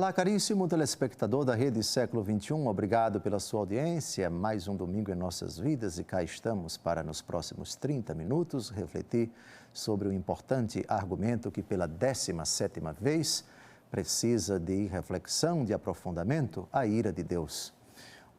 Olá, caríssimo telespectador da Rede Século XXI, obrigado pela sua audiência. Mais um domingo em nossas vidas e cá estamos para, nos próximos 30 minutos, refletir sobre o importante argumento que pela 17ª vez precisa de reflexão, de aprofundamento, a ira de Deus.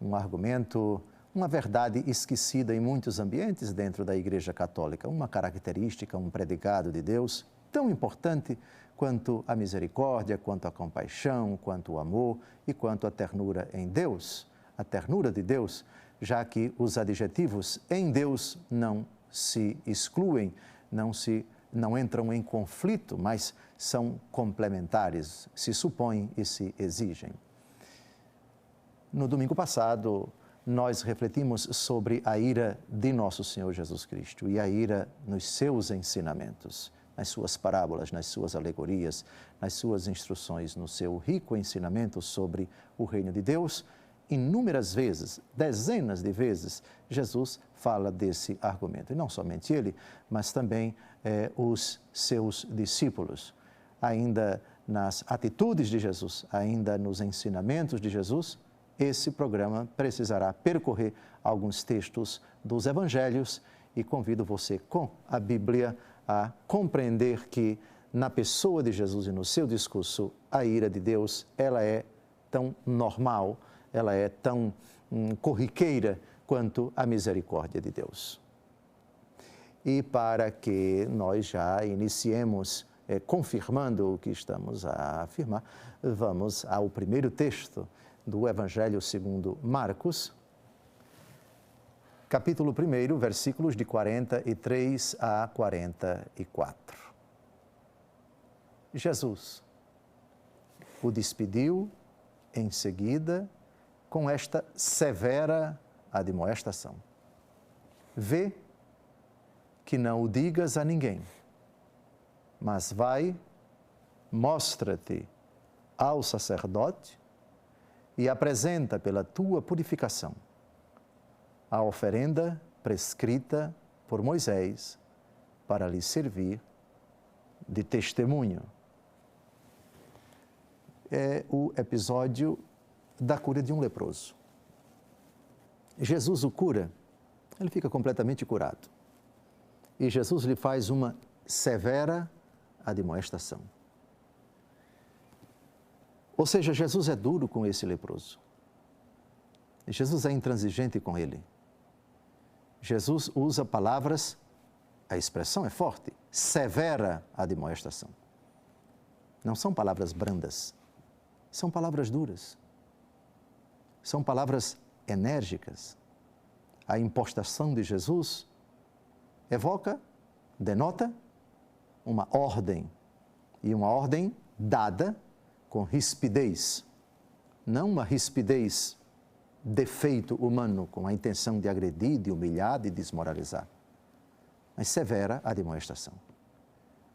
Um argumento, uma verdade esquecida em muitos ambientes dentro da Igreja Católica, uma característica, um predicado de Deus tão importante quanto a misericórdia, quanto a compaixão, quanto o amor e quanto a ternura em Deus, a ternura de Deus, já que os adjetivos em Deus não se excluem, não entram em conflito, mas são complementares, se supõem e se exigem. No domingo passado, nós refletimos sobre a ira de nosso Senhor Jesus Cristo e a ira nos seus ensinamentos, nas suas parábolas, nas suas alegorias, nas suas instruções, no seu rico ensinamento sobre o reino de Deus. Inúmeras vezes, dezenas de vezes, Jesus fala desse argumento. E não somente ele, mas também os seus discípulos. Ainda nas atitudes de Jesus, ainda nos ensinamentos de Jesus, esse programa precisará percorrer alguns textos dos evangelhos e convido você, com a Bíblia, a compreender que na pessoa de Jesus e no seu discurso, a ira de Deus, ela é tão normal, ela é tão corriqueira quanto a misericórdia de Deus. E para que nós já iniciemos confirmando o que estamos a afirmar, vamos ao primeiro texto do Evangelho segundo Marcos, capítulo 1, versículos de 43 a 44. Jesus o despediu em seguida com esta severa admoestação: vê que não o digas a ninguém, mas vai, mostra-te ao sacerdote e apresenta pela tua purificação a oferenda prescrita por Moisés para lhe servir de testemunho. É o episódio da cura de um leproso. Jesus o cura, ele fica completamente curado. E Jesus lhe faz uma severa admoestação. Ou seja, Jesus é duro com esse leproso. Jesus é intransigente com ele. Jesus usa palavras, a expressão é forte, severa admoestação. Não são palavras brandas, são palavras duras. São palavras enérgicas. A impostação de Jesus evoca, denota uma ordem, e uma ordem dada com rispidez, não uma rispidez defeito humano com a intenção de agredir, de humilhar, de desmoralizar, mas severa admoestação.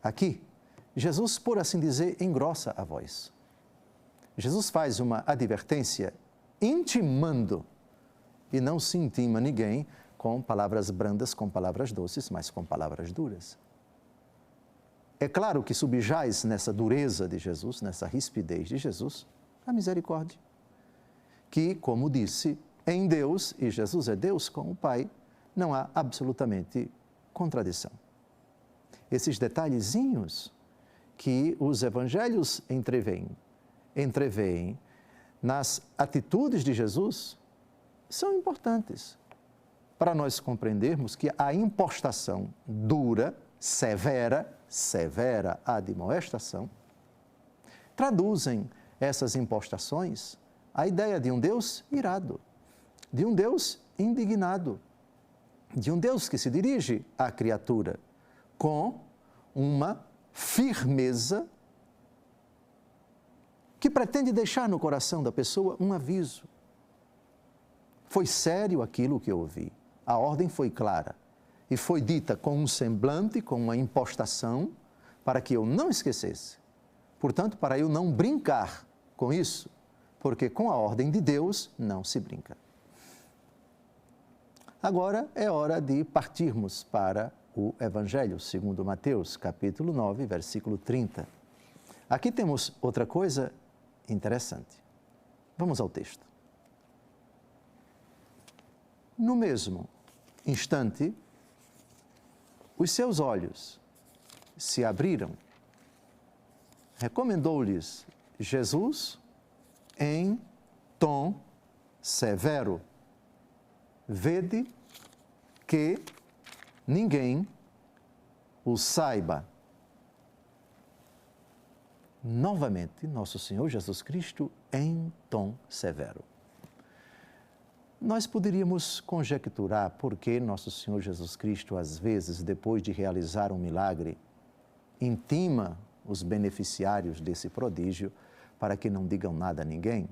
Aqui, Jesus, por assim dizer, engrossa a voz. Jesus faz uma advertência intimando, e não se intima ninguém com palavras brandas, com palavras doces, mas com palavras duras. É claro que subjaz nessa dureza de Jesus, nessa rispidez de Jesus, a misericórdia, que, como disse, em Deus, e Jesus é Deus com o Pai, não há absolutamente contradição. Esses detalhezinhos que os evangelhos entreveem nas atitudes de Jesus são importantes para nós compreendermos que a impostação dura, severa admoestação, traduzem essas impostações a ideia de um Deus irado, de um Deus indignado, de um Deus que se dirige à criatura com uma firmeza que pretende deixar no coração da pessoa um aviso. Foi sério aquilo que eu ouvi, a ordem foi clara e foi dita com um semblante, com uma impostação, para que eu não esquecesse. Portanto, para eu não brincar com isso, porque com a ordem de Deus não se brinca. Agora é hora de partirmos para o Evangelho segundo Mateus, capítulo 9, versículo 30. Aqui temos outra coisa interessante. Vamos ao texto. No mesmo instante, os seus olhos se abriram. Recomendou-lhes Jesus em tom severo: vede que ninguém o saiba. Novamente, nosso Senhor Jesus Cristo em tom severo. Nós poderíamos conjecturar por que nosso Senhor Jesus Cristo, às vezes, depois de realizar um milagre, intima os beneficiários desse prodígio para que não digam nada a ninguém.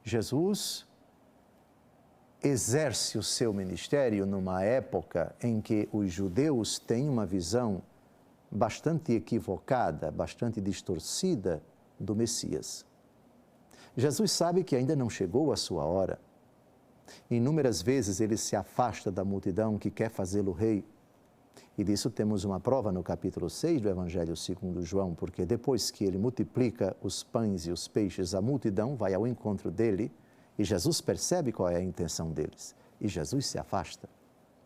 Jesus exerce o seu ministério numa época em que os judeus têm uma visão bastante equivocada, bastante distorcida do Messias. Jesus sabe que ainda não chegou a sua hora. Inúmeras vezes ele se afasta da multidão que quer fazê-lo rei. E disso temos uma prova no capítulo 6 do Evangelho segundo João, porque depois que ele multiplica os pães e os peixes, a multidão vai ao encontro dele e Jesus percebe qual é a intenção deles. E Jesus se afasta.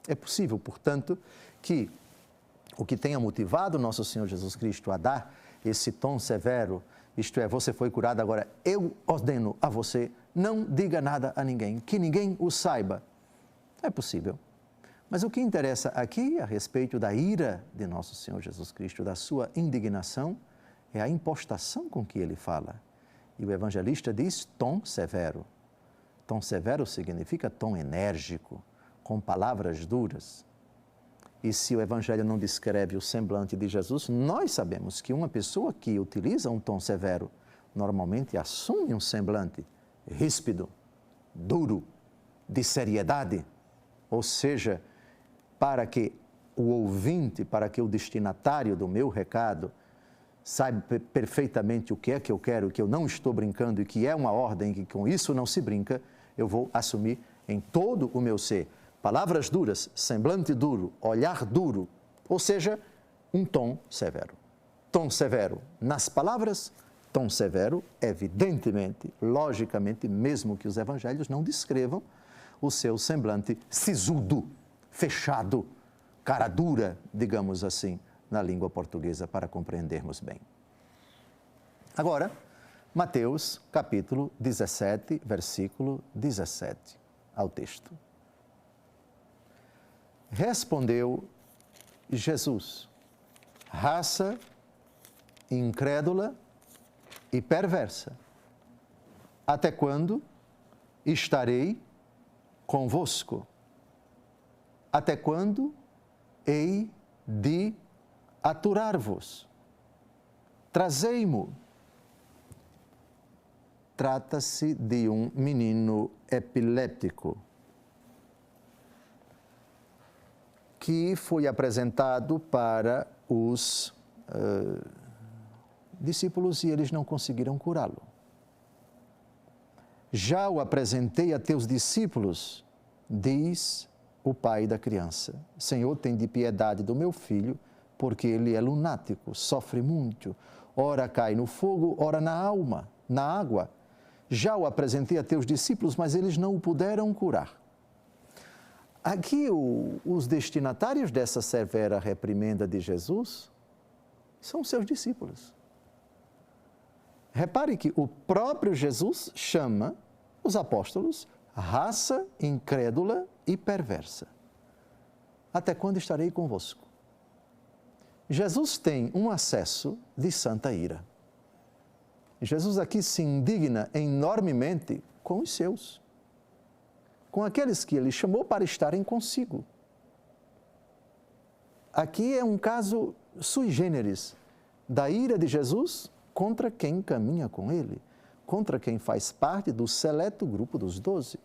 É possível, portanto, que o que tenha motivado nosso Senhor Jesus Cristo a dar esse tom severo, isto é, você foi curado, agora eu ordeno a você, não diga nada a ninguém, que ninguém o saiba. É possível. Mas o que interessa aqui a respeito da ira de nosso Senhor Jesus Cristo, da sua indignação, é a impostação com que ele fala. E o evangelista diz tom severo. Tom severo significa tom enérgico, com palavras duras. E se o Evangelho não descreve o semblante de Jesus, nós sabemos que uma pessoa que utiliza um tom severo normalmente assume um semblante ríspido, duro, de seriedade. Ou seja, para que o ouvinte, para que o destinatário do meu recado saiba perfeitamente o que é que eu quero, que eu não estou brincando e que é uma ordem, que com isso não se brinca, eu vou assumir em todo o meu ser palavras duras, semblante duro, olhar duro, ou seja, um tom severo. Tom severo nas palavras, tom severo, evidentemente, logicamente, mesmo que os evangelhos não descrevam o seu semblante sisudo, fechado, cara dura, digamos assim, na língua portuguesa, para compreendermos bem. Agora, Mateus, capítulo 17, versículo 17, ao texto. Respondeu Jesus: raça incrédula e perversa, até quando estarei convosco? Até quando hei de aturar-vos? Trazei-mo. Trata-se de um menino epiléptico que foi apresentado para os discípulos e eles não conseguiram curá-lo. Já o apresentei a teus discípulos, diz o pai da criança. Senhor, tem de piedade do meu filho, porque ele é lunático, sofre muito. Ora cai no fogo, ora na água. Já o apresentei a teus discípulos, mas eles não o puderam curar. Aqui, os destinatários dessa severa reprimenda de Jesus são seus discípulos. Repare que o próprio Jesus chama os apóstolos raça incrédula e perversa. Até quando estarei convosco? Jesus tem um acesso de santa ira. Jesus aqui se indigna enormemente com os seus, com aqueles que ele chamou para estarem consigo. Aqui é um caso sui generis da ira de Jesus contra quem caminha com ele, contra quem faz parte do seleto grupo dos 12.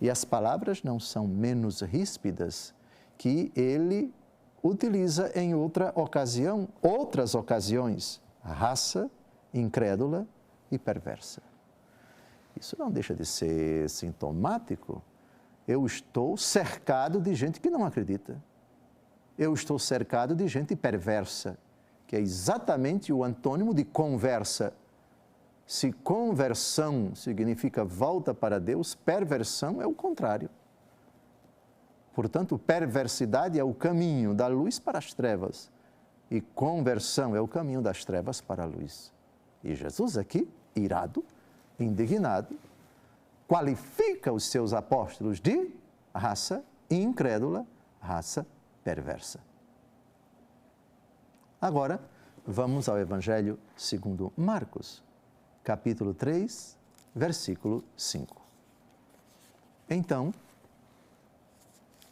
E as palavras não são menos ríspidas que ele utiliza em outras ocasiões, raça incrédula e perversa. Isso não deixa de ser sintomático. Eu estou cercado de gente que não acredita. Eu estou cercado de gente perversa, que é exatamente o antônimo de conversa. Se conversão significa volta para Deus, perversão é o contrário. Portanto, perversidade é o caminho da luz para as trevas e conversão é o caminho das trevas para a luz. E Jesus aqui, irado, indignado, qualifica os seus apóstolos de raça incrédula, raça perversa. Agora, vamos ao Evangelho segundo Marcos, capítulo 3, versículo 5. Então,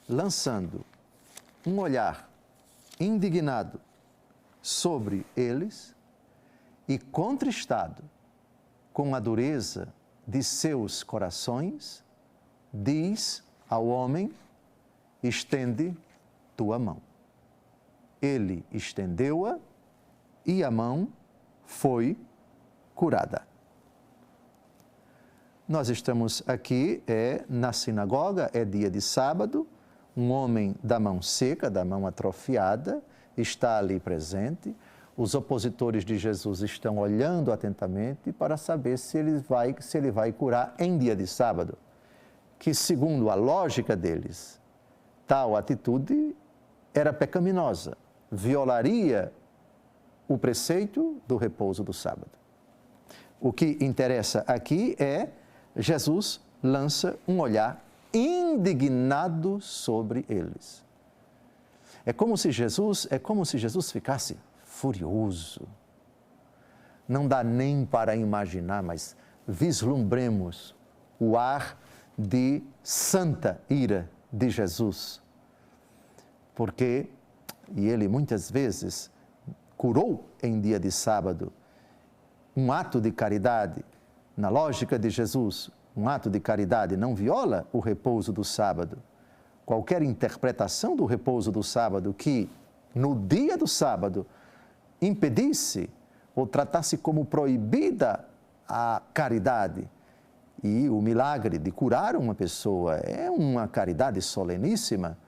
lançando um olhar indignado sobre eles e contristado com a dureza de seus corações, diz ao homem: estende tua mão. Ele estendeu-a e a mão foi curada. Nós estamos aqui na sinagoga, é dia de sábado, um homem da mão seca, da mão atrofiada, está ali presente. Os opositores de Jesus estão olhando atentamente para saber se ele vai curar em dia de sábado, que, segundo a lógica deles, tal atitude era pecaminosa, violaria o preceito do repouso do sábado. O que interessa aqui é Jesus lança um olhar indignado sobre eles. É como se Jesus ficasse furioso. Não dá nem para imaginar, mas vislumbremos o ar de santa ira de Jesus. Porque, e ele muitas vezes curou em dia de sábado, um ato de caridade, na lógica de Jesus, um ato de caridade não viola o repouso do sábado. Qualquer interpretação do repouso do sábado que, no dia do sábado, impedisse ou tratasse como proibida a caridade e o milagre de curar uma pessoa é uma caridade soleníssima,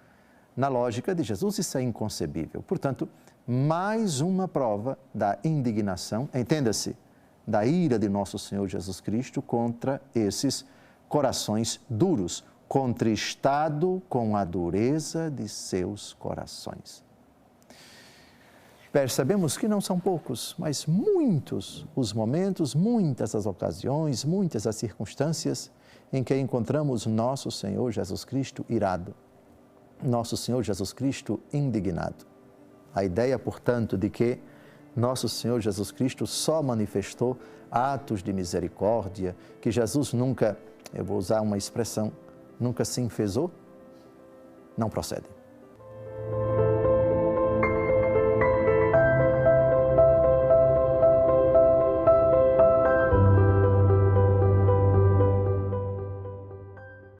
na lógica de Jesus isso é inconcebível. Portanto, mais uma prova da indignação, entenda-se, da ira de nosso Senhor Jesus Cristo contra esses corações duros, contristado com a dureza de seus corações. Percebemos que não são poucos, mas muitos os momentos, muitas as ocasiões, muitas as circunstâncias em que encontramos nosso Senhor Jesus Cristo irado, nosso Senhor Jesus Cristo indignado. A ideia, portanto, de que nosso Senhor Jesus Cristo só manifestou atos de misericórdia, que Jesus nunca, eu vou usar uma expressão, nunca se enfezou, não procede.